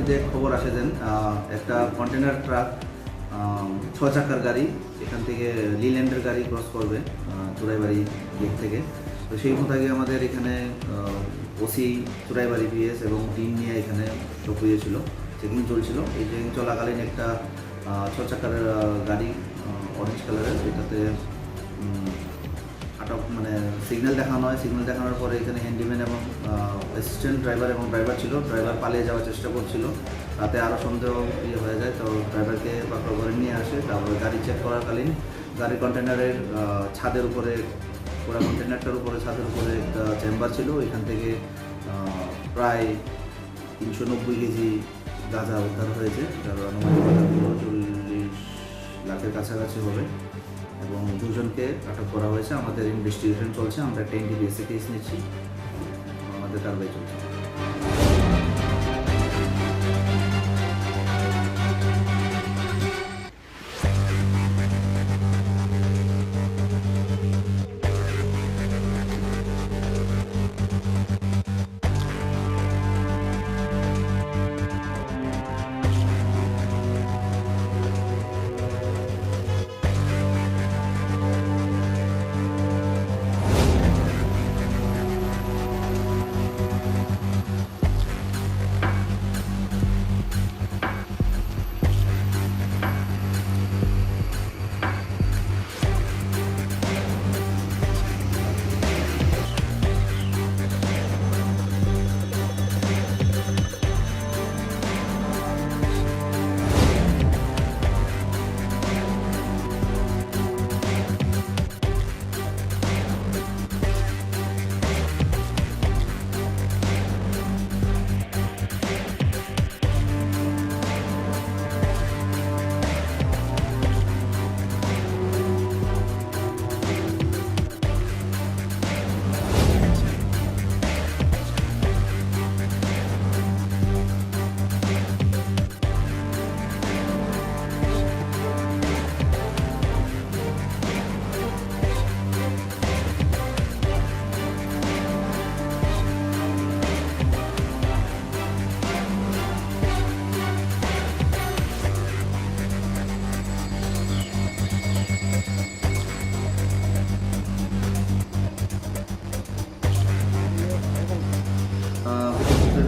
ভিত্তিতে খবর আসে যে একটা কন্টেনার ট্রাক 6 চাকার গাড়ি এখান থেকে লিল্যান্ডের গাড়ি ক্রস করবে চুরাইবাড়ি গেট থেকে। তো সেই মোতাবেক আমাদের এখানে ওসি চুরাইবাড়ি পিএস এবং টিম নিয়ে এখানে সক্রিয় ছিল, চেকিং চলছিল। এই চেকিং চলাকালীন একটা 6 চাকার গাড়ি অরেঞ্জ কালারের, এটাতে আটক সিগন্যাল দেখানো হয়। সিগন্যাল দেখানোর পরে এখানে হ্যান্ডিম্যান এবং অ্যাসিস্ট্যান্ট ড্রাইভার এবং ড্রাইভার ছিল। ড্রাইভার পালিয়ে যাওয়ার চেষ্টা করছিল, তাতে আরও সন্দেহ হয়ে যায়। তো ড্রাইভারকে পাকড়াও করে নিয়ে আসে। তারপরে গাড়ি চেক করাকালীন গাড়ির কন্টেনারের ছাদের উপরে, পুরো কন্টেনারটার উপরে ছাদের উপরে একটা চেম্বার ছিল। এখান থেকে প্রায় 390 কেজি গাঁজা উদ্ধার হয়েছে, যার আনুমানিক 40 লাখের কাছাকাছি হবে এবং দুজনকে আটক করা হয়েছে। আমাদের ইনভেস্টিগেশন চলছে, আমরা একটা এনডিপিএসে কেস নিচ্ছি, আমাদের কারবাই চলছে।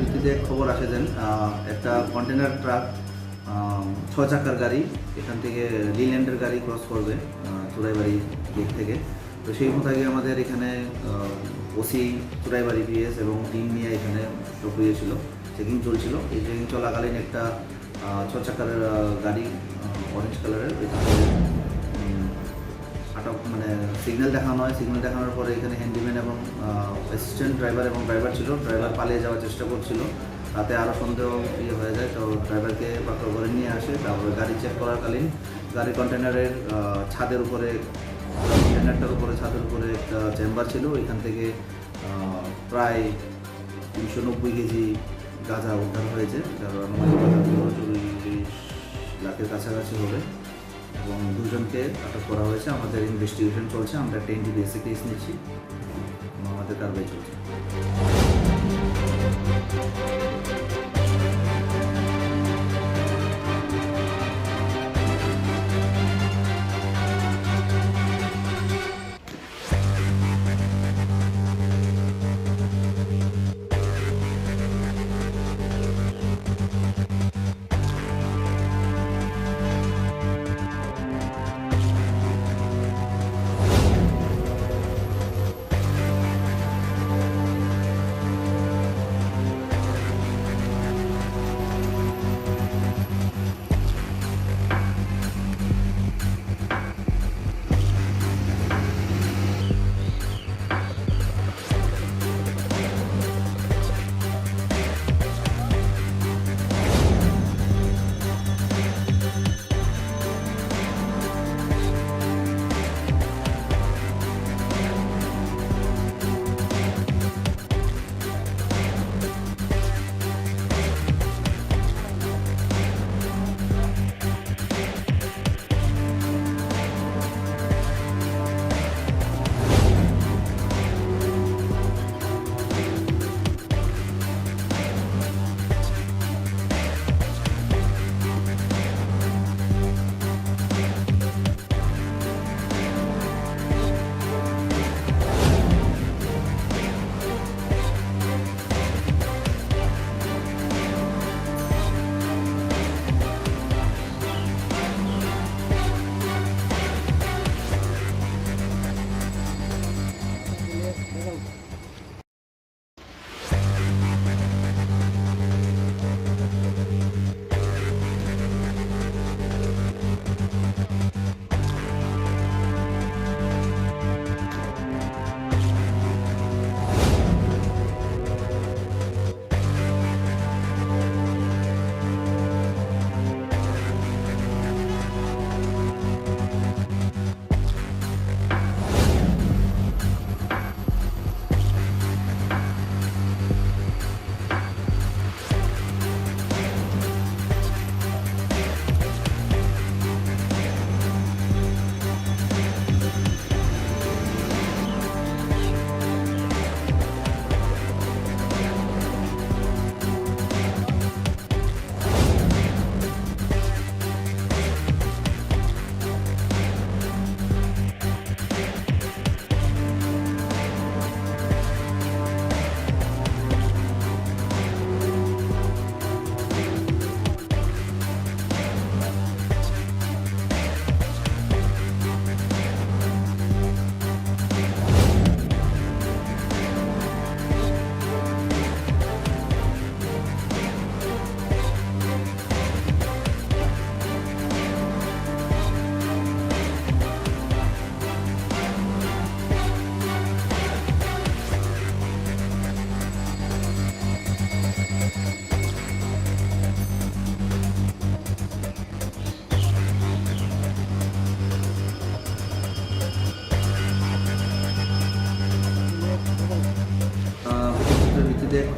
ভিত্তিতে খবর আসে যে একটা কন্টেনার ট্রাক 6 চাকার গাড়ি এখান থেকে লিল্যান্ডের গাড়ি ক্রস করবে চুরাইবাড়ি গেট থেকে। তো সেই মোতাবেক আমাদের এখানে ওসি চুরাইবাড়ি পিএস এবং টিম নিয়ে এখানে সক্রিয় ছিল, চেকিং চলছিল। এই চেকিং চলাকালীন একটা 6 চাকার গাড়ি অরেঞ্জ কালারের, এটাতে আটক সিগন্যাল দেখানো হয়। সিগন্যাল দেখানোর পরে এখানে হ্যান্ডিম্যান এবং অ্যাসিস্ট্যান্ট ড্রাইভার এবং ড্রাইভার ছিল। ড্রাইভার পালিয়ে যাওয়ার চেষ্টা করছিল, তাতে আরও সন্দেহ হয়ে যায়। তো ড্রাইভারকে পাকড়াও করে নিয়ে আসে। তারপরে গাড়ি চেক করাকালীন গাড়ির কন্টেনারের ছাদের উপরে, কন্টেনারটার উপরে ছাদের উপরে একটা চেম্বার ছিল। এখান থেকে প্রায় 390 কেজি গাঁজা উদ্ধার হয়েছে, যার আনুমানিক 40 লাখের কাছাকাছি হবে এবং দুজনকে আটক করা হয়েছে। আমাদের ইনভেস্টিগেশন চলছে, আমরা একটা এনডিপিএসে কেস নিচ্ছি, আমাদের কারবাই চলছে।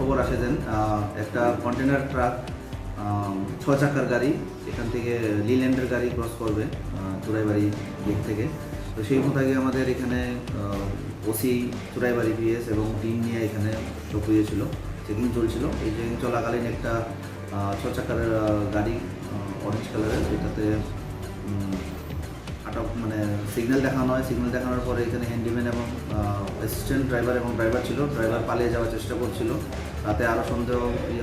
খবর আসে যে একটা কন্টেনার ট্রাক 6 চাকার গাড়ি এখান থেকে লিল্যান্ডের গাড়ি ক্রস করবে চুরাইবাড়ি দিক থেকে। তো সেই মোতাবেক আমাদের এখানে ওসি চুরাইবাড়ি পিএস এবং টিম নিয়ে এখানে সক্রিয় ছিল, চেকিং চলছিল। এই চেকিং চলাকালীন একটা 6 চাকার গাড়ি অরেঞ্জ কালারের, এটাতে আটক মানে সিগন্যাল দেখানো হয়। সিগন্যাল দেখানোর পরে এখানে হ্যান্ডিম্যান এবং অ্যাসিস্ট্যান্ট ড্রাইভার এবং ড্রাইভার ছিল। ড্রাইভার পালিয়ে যাওয়ার চেষ্টা করছিল, তাতে আরও সন্দেহ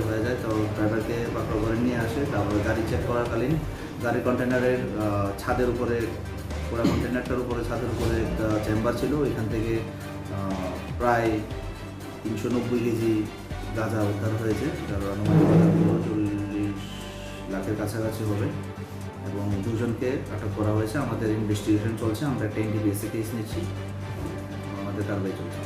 হয়ে যায়। তো ড্রাইভারকে পাকড়াও করে নিয়ে আসে। তারপরে গাড়ি চেক করাকালীন গাড়ির কন্টেনারের ছাদের উপরে, পুরো কন্টেনারটার উপরে ছাদের উপরে একটা চেম্বার ছিল। এখান থেকে প্রায় 390 কেজি গাঁজা উদ্ধার হয়েছে, যার আনুমানিক 40 লাখের কাছাকাছি হবে এবং দুজনকে আটক করা হয়েছে। আমাদের ইনভেস্টিগেশন চলছে, আমরা একটা এনডিপিএসে কেস নিচ্ছি, আমাদের কারবাই চলছে।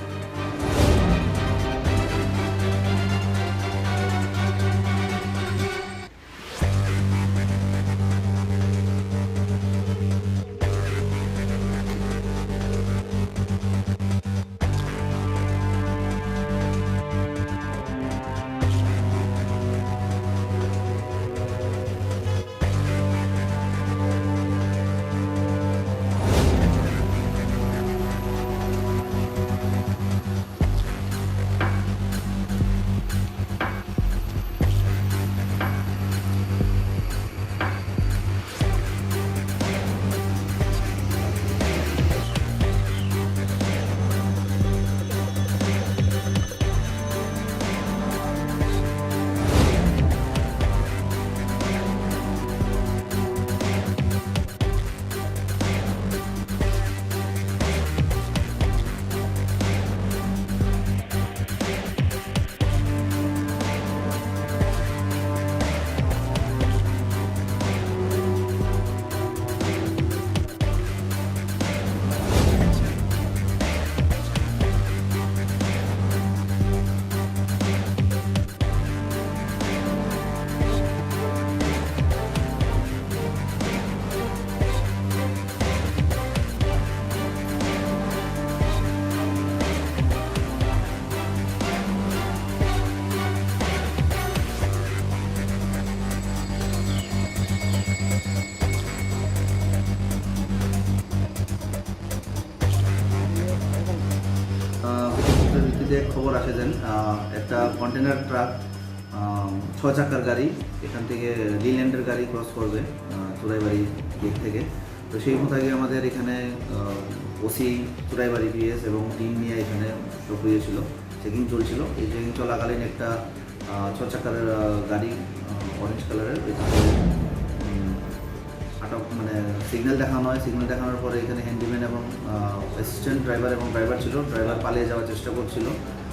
ভিত্তিতে খবর আসে যে একটা কন্টেনার ট্রাক 6 চাকার গাড়ি এখান থেকে লিল্যান্ডের গাড়ি ক্রস করবে চুরাইবাড়ি দিক থেকে। তো সেই মোতাবেক আমাদের এখানে ওসি চুরাইবাড়ি পিএস এবং টিম নিয়ে এখানে সক্রিয় ছিল, চেকিং চলছিল। এই চেকিং চলাকালীন একটা 6 চাকার গাড়ি অরেঞ্জ কালারের, এটাতে আটক মানে সিগন্যাল দেখানো হয়। সিগন্যাল দেখানোর পরে এখানে হ্যান্ডিম্যান এবং অ্যাসিস্ট্যান্ট ড্রাইভার এবং ড্রাইভার ছিল। ড্রাইভার পালিয়ে যাওয়ার চেষ্টা করছিল,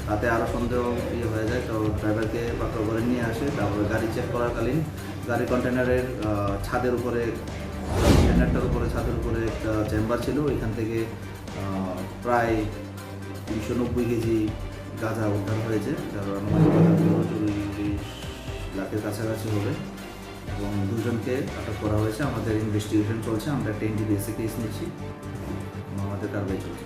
তাতে আরও সন্দেহ হয়ে যায়। তো ড্রাইভারকে পাকড়াও করে নিয়ে আসে। তারপরে গাড়ি চেক করাকালীন গাড়ির কন্টেনারের ছাদের উপরে, কন্টেনারটার উপরে ছাদের উপরে একটা চেম্বার ছিল। এখান থেকে প্রায় 390 কেজি গাঁজা উদ্ধার হয়েছে, যার আনুমানিক 40 লাখের কাছাকাছি হবে এবং দুজনকে আটক করা হয়েছে। আমাদের ইনভেস্টিগেশন চলছে, আমরা একটা এনডিপিএসে কেস নিচ্ছি, আমাদের কারবাই চলছে।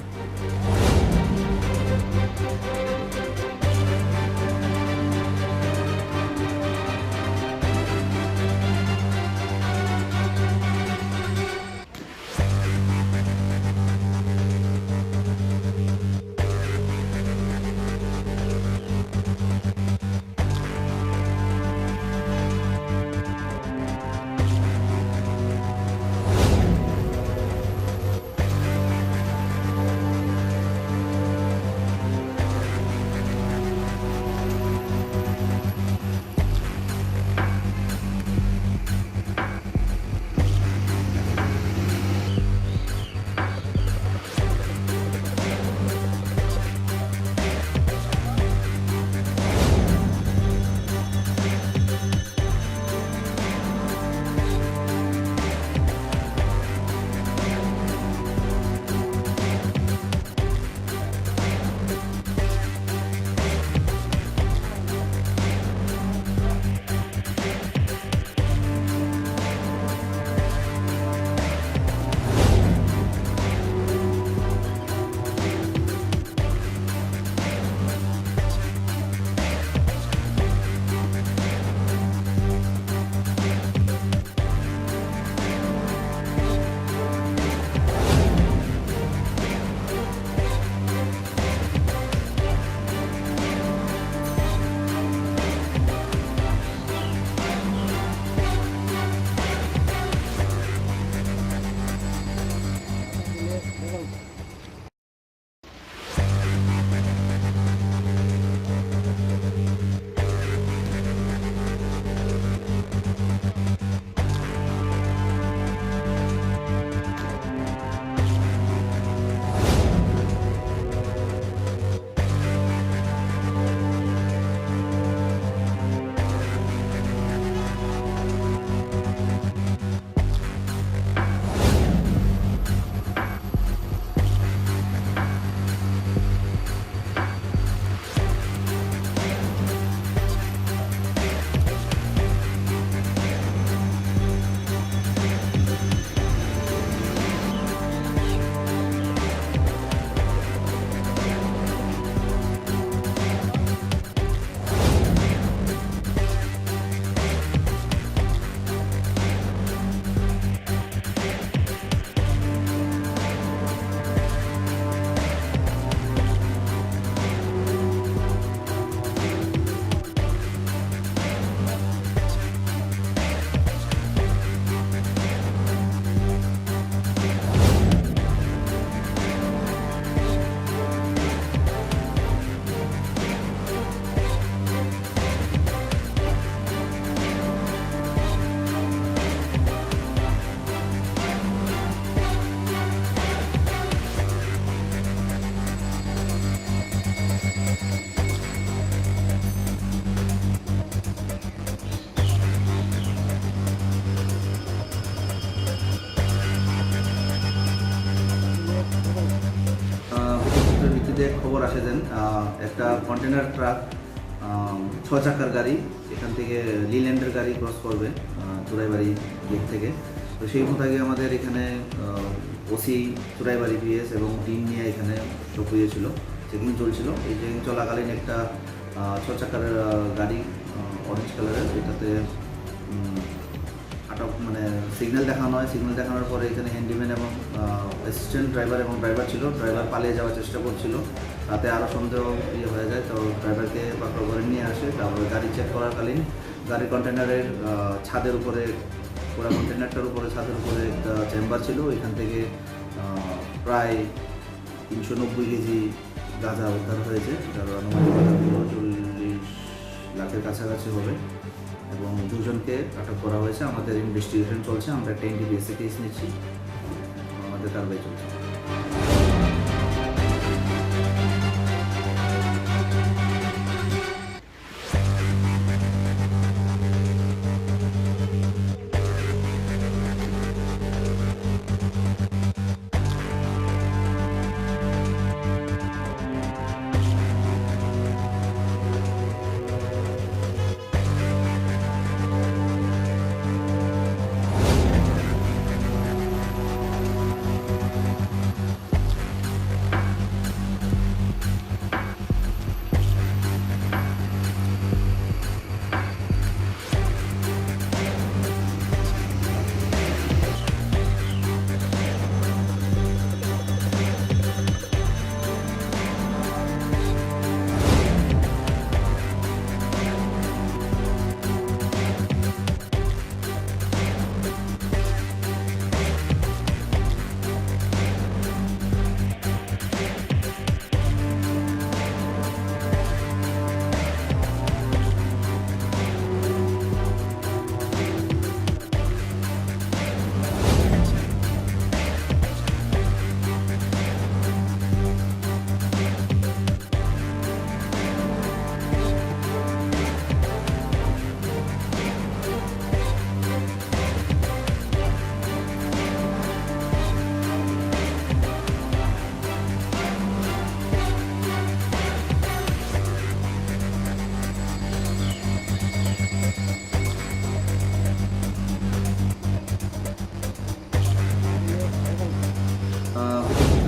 আসে যে একটা কন্টেনার ট্রাক 6 চাকার গাড়ি এখান থেকে লিল্যান্ডের গাড়ি ক্রস করবে চুরাইবাড়ি গেট থেকে। তো সেই মোতাবেক আমাদের এখানে ওসি চুরাইবাড়ি পিএস এবং টিম নিয়ে এখানে সক্রিয় ছিল, চেকিং চলছিল। এই চেকিং চলাকালীন একটা 6 চাকার গাড়ি অরেঞ্জ কালারের, এটাতে আটক মানে সিগন্যাল দেখানো হয়। সিগন্যাল দেখানোর পরে এখানে হ্যান্ডিম্যান এবং অ্যাসিস্ট্যান্ট ড্রাইভার এবং ড্রাইভার ছিল। ড্রাইভার পালিয়ে যাওয়ার চেষ্টা করছিল, তাতে আরও সন্দেহ হয়ে যায়। তো ড্রাইভারকে পাকড়াও করে নিয়ে আসে। তারপরে গাড়ি চেক করাকালীন গাড়ির কন্টেনারের ছাদের উপরে, পুরো কন্টেনারটার উপরে ছাদের উপরে একটা চেম্বার ছিল। এখান থেকে প্রায় 390 কেজি গাঁজা উদ্ধার হয়েছে, যার আনুমানিক 40 লাখের কাছাকাছি হবে এবং দুজনকে আটক করা হয়েছে। আমাদের ইনভেস্টিগেশন চলছে, আমরা একটা এনডিপিএসে কেস নিচ্ছি, আমাদের কারবাই চলছে।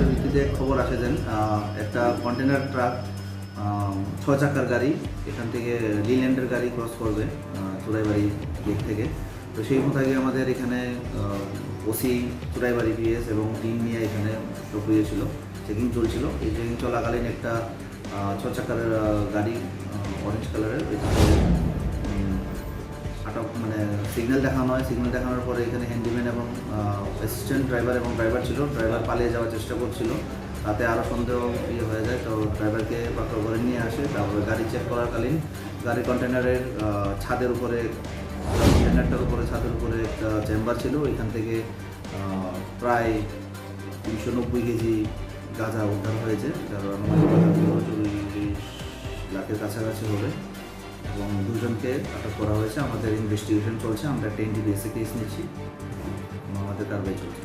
ভিত্তিতে খবর আসে যে একটা কন্টেনার ট্রাক 6 চাকার গাড়ি এখান থেকে লিল্যান্ডের গাড়ি ক্রস করবে চুরাইবাড়ি গেট থেকে। তো সেই মোতাবেক আমাদের এখানে ওসি চুরাইবাড়ি পিএস এবং টিম নিয়ে এখানে সক্রিয় ছিল, চেকিং চলছিল। এই চেকিং চলাকালীন একটা 6 চাকার গাড়ি অরেঞ্জ কালারের, এটাতে আটক মানে সিগন্যাল দেখানো হয়। সিগন্যাল দেখানোর পরে এখানে হ্যান্ডিম্যান এবং অ্যাসিস্ট্যান্ট ড্রাইভার এবং ড্রাইভার ছিল। ড্রাইভার পালিয়ে যাওয়ার চেষ্টা করছিল, তাতে আরও সন্দেহ হয়ে যায়। তো ড্রাইভারকে পাকড়াও করে নিয়ে আসে। তারপরে গাড়ি চেক করাকালীন গাড়ির কন্টেনারের ছাদের উপরে, কন্টেনারটার উপরে ছাদের উপরে একটা চেম্বার ছিল। এখান থেকে প্রায় 390 কেজি গাঁজা উদ্ধার হয়েছে, যার আনুমানিক 40 লাখের কাছাকাছি হবে এবং দুজনকে আটক করা হয়েছে। আমাদের ইনভেস্টিগেশন চলছে, আমরা একটা এনডিপিএসে কেস নিচ্ছি, আমাদের কারবাই চলছে।